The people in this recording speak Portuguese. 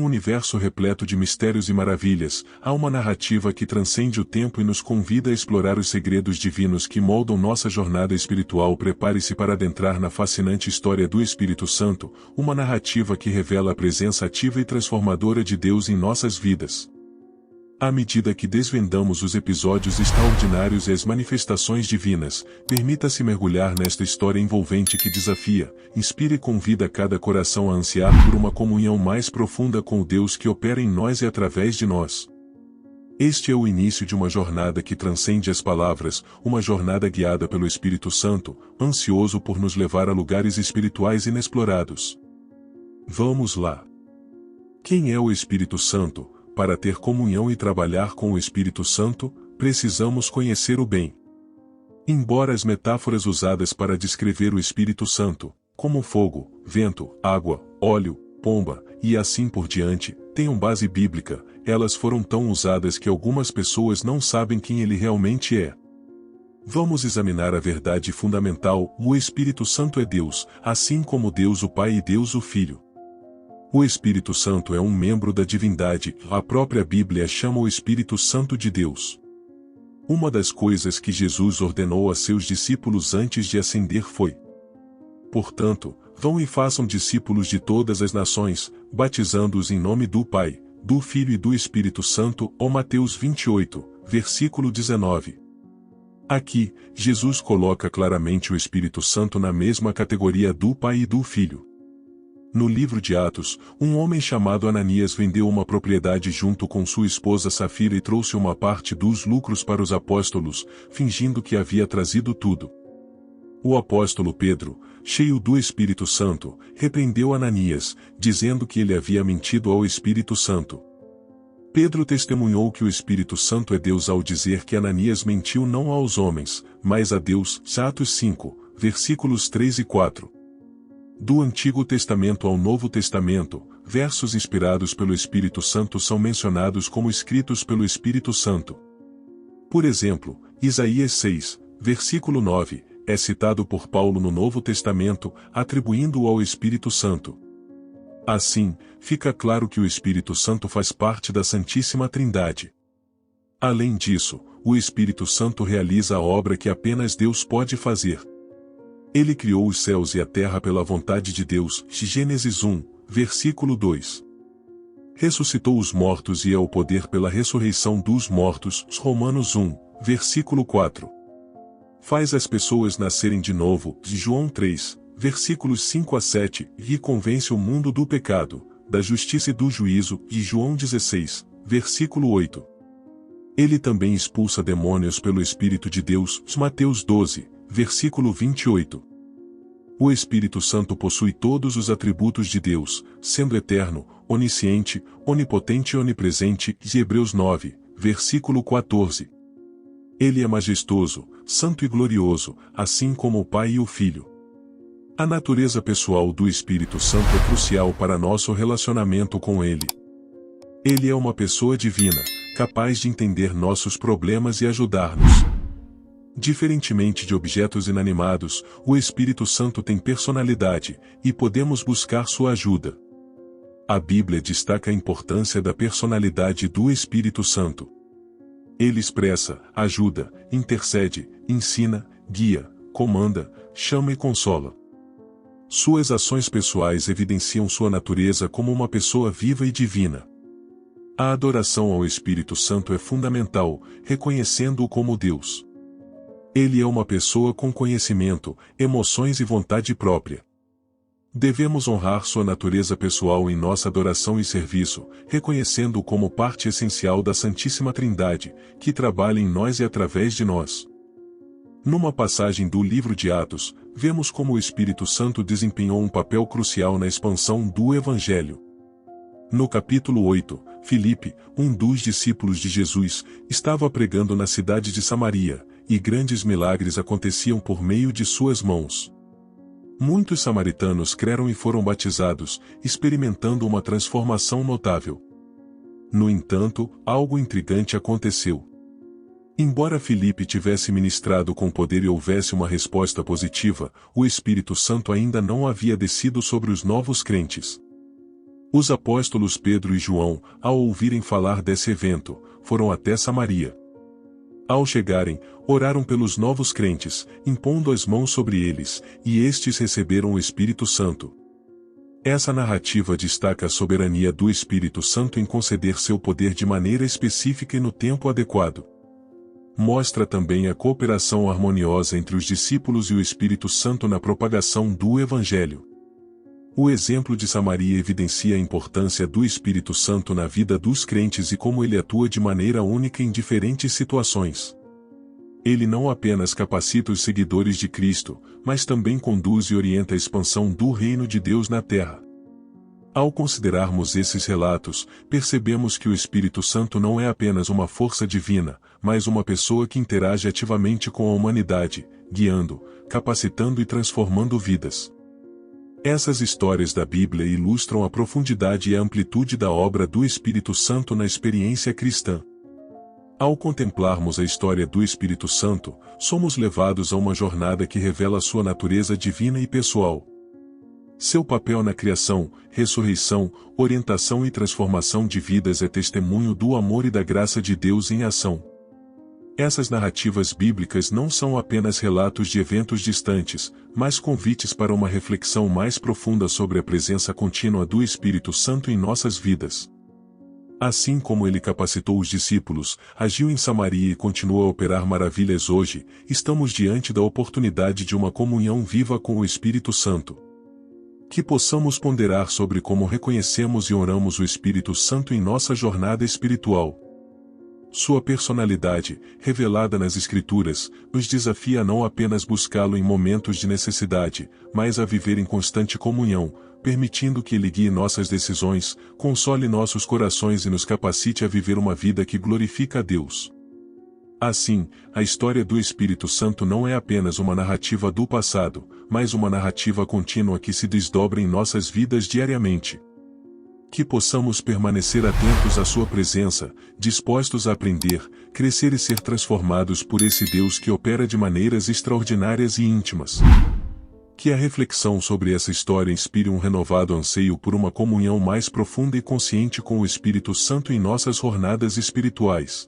universo repleto de mistérios e maravilhas, há uma narrativa que transcende o tempo e nos convida a explorar os segredos divinos que moldam nossa jornada espiritual. Prepare-se para adentrar na fascinante história do Espírito Santo, uma narrativa que revela a presença ativa e transformadora de Deus em nossas vidas. À medida que desvendamos os episódios extraordinários e as manifestações divinas, permita-se mergulhar nesta história envolvente que desafia, inspira e convida cada coração a ansiar por uma comunhão mais profunda com o Deus que opera em nós e através de nós. Este é o início de uma jornada que transcende as palavras, uma jornada guiada pelo Espírito Santo, ansioso por nos levar a lugares espirituais inexplorados. Vamos lá! Quem é o Espírito Santo? Para ter comunhão e trabalhar com o Espírito Santo, precisamos conhecer o bem. Embora as metáforas usadas para descrever o Espírito Santo, como fogo, vento, água, óleo, pomba, e assim por diante, tenham base bíblica, elas foram tão usadas que algumas pessoas não sabem quem ele realmente é. Vamos examinar a verdade fundamental: o Espírito Santo é Deus, assim como Deus o Pai e Deus o Filho. O Espírito Santo é um membro da divindade, a própria Bíblia chama o Espírito Santo de Deus. Uma das coisas que Jesus ordenou a seus discípulos antes de ascender foi: portanto, vão e façam discípulos de todas as nações, batizando-os em nome do Pai, do Filho e do Espírito Santo. Mateus 28, versículo 19. Aqui, Jesus coloca claramente o Espírito Santo na mesma categoria do Pai e do Filho. No livro de Atos, um homem chamado Ananias vendeu uma propriedade junto com sua esposa Safira e trouxe uma parte dos lucros para os apóstolos, fingindo que havia trazido tudo. O apóstolo Pedro, cheio do Espírito Santo, repreendeu Ananias, dizendo que ele havia mentido ao Espírito Santo. Pedro testemunhou que o Espírito Santo é Deus ao dizer que Ananias mentiu não aos homens, mas a Deus. Atos 5, versículos 3 e 4. Do Antigo Testamento ao Novo Testamento, versos inspirados pelo Espírito Santo são mencionados como escritos pelo Espírito Santo. Por exemplo, Isaías 6, versículo 9, é citado por Paulo no Novo Testamento, atribuindo-o ao Espírito Santo. Assim, fica claro que o Espírito Santo faz parte da Santíssima Trindade. Além disso, o Espírito Santo realiza a obra que apenas Deus pode fazer. Ele criou os céus e a terra pela vontade de Deus, Gênesis 1, versículo 2. Ressuscitou os mortos e é o poder pela ressurreição dos mortos, Romanos 1, versículo 4. Faz as pessoas nascerem de novo, João 3, versículos 5 a 7, e convence o mundo do pecado, da justiça e do juízo, João 16, versículo 8. Ele também expulsa demônios pelo Espírito de Deus, Mateus 12, versículo 28. O Espírito Santo possui todos os atributos de Deus, sendo eterno, onisciente, onipotente e onipresente, Hebreus 9, versículo 14. Ele é majestoso, santo e glorioso, assim como o Pai e o Filho. A natureza pessoal do Espírito Santo é crucial para nosso relacionamento com Ele. Ele é uma pessoa divina, capaz de entender nossos problemas e ajudar-nos. Diferentemente de objetos inanimados, o Espírito Santo tem personalidade, e podemos buscar sua ajuda. A Bíblia destaca a importância da personalidade do Espírito Santo. Ele expressa, ajuda, intercede, ensina, guia, comanda, chama e consola. Suas ações pessoais evidenciam sua natureza como uma pessoa viva e divina. A adoração ao Espírito Santo é fundamental, reconhecendo-o como Deus. Ele é uma pessoa com conhecimento, emoções e vontade própria. Devemos honrar sua natureza pessoal em nossa adoração e serviço, reconhecendo-o como parte essencial da Santíssima Trindade, que trabalha em nós e através de nós. Numa passagem do livro de Atos, vemos como o Espírito Santo desempenhou um papel crucial na expansão do Evangelho. No capítulo 8, Filipe, um dos discípulos de Jesus, estava pregando na cidade de Samaria, e grandes milagres aconteciam por meio de suas mãos. Muitos samaritanos creram e foram batizados, experimentando uma transformação notável. No entanto, algo intrigante aconteceu. Embora Filipe tivesse ministrado com poder e houvesse uma resposta positiva, o Espírito Santo ainda não havia descido sobre os novos crentes. Os apóstolos Pedro e João, ao ouvirem falar desse evento, foram até Samaria. Ao chegarem, oraram pelos novos crentes, impondo as mãos sobre eles, e estes receberam o Espírito Santo. Essa narrativa destaca a soberania do Espírito Santo em conceder seu poder de maneira específica e no tempo adequado. Mostra também a cooperação harmoniosa entre os discípulos e o Espírito Santo na propagação do Evangelho. O exemplo de Samaria evidencia a importância do Espírito Santo na vida dos crentes e como ele atua de maneira única em diferentes situações. Ele não apenas capacita os seguidores de Cristo, mas também conduz e orienta a expansão do reino de Deus na terra. Ao considerarmos esses relatos, percebemos que o Espírito Santo não é apenas uma força divina, mas uma pessoa que interage ativamente com a humanidade, guiando, capacitando e transformando vidas. Essas histórias da Bíblia ilustram a profundidade e a amplitude da obra do Espírito Santo na experiência cristã. Ao contemplarmos a história do Espírito Santo, somos levados a uma jornada que revela sua natureza divina e pessoal. Seu papel na criação, ressurreição, orientação e transformação de vidas é testemunho do amor e da graça de Deus em ação. Essas narrativas bíblicas não são apenas relatos de eventos distantes, mas convites para uma reflexão mais profunda sobre a presença contínua do Espírito Santo em nossas vidas. Assim como ele capacitou os discípulos, agiu em Samaria e continua a operar maravilhas hoje, estamos diante da oportunidade de uma comunhão viva com o Espírito Santo. Que possamos ponderar sobre como reconhecemos e honramos o Espírito Santo em nossa jornada espiritual. Sua personalidade, revelada nas Escrituras, nos desafia a não apenas buscá-lo em momentos de necessidade, mas a viver em constante comunhão, permitindo que ele guie nossas decisões, console nossos corações e nos capacite a viver uma vida que glorifica a Deus. Assim, a história do Espírito Santo não é apenas uma narrativa do passado, mas uma narrativa contínua que se desdobra em nossas vidas diariamente. Que possamos permanecer atentos à sua presença, dispostos a aprender, crescer e ser transformados por esse Deus que opera de maneiras extraordinárias e íntimas. Que a reflexão sobre essa história inspire um renovado anseio por uma comunhão mais profunda e consciente com o Espírito Santo em nossas jornadas espirituais.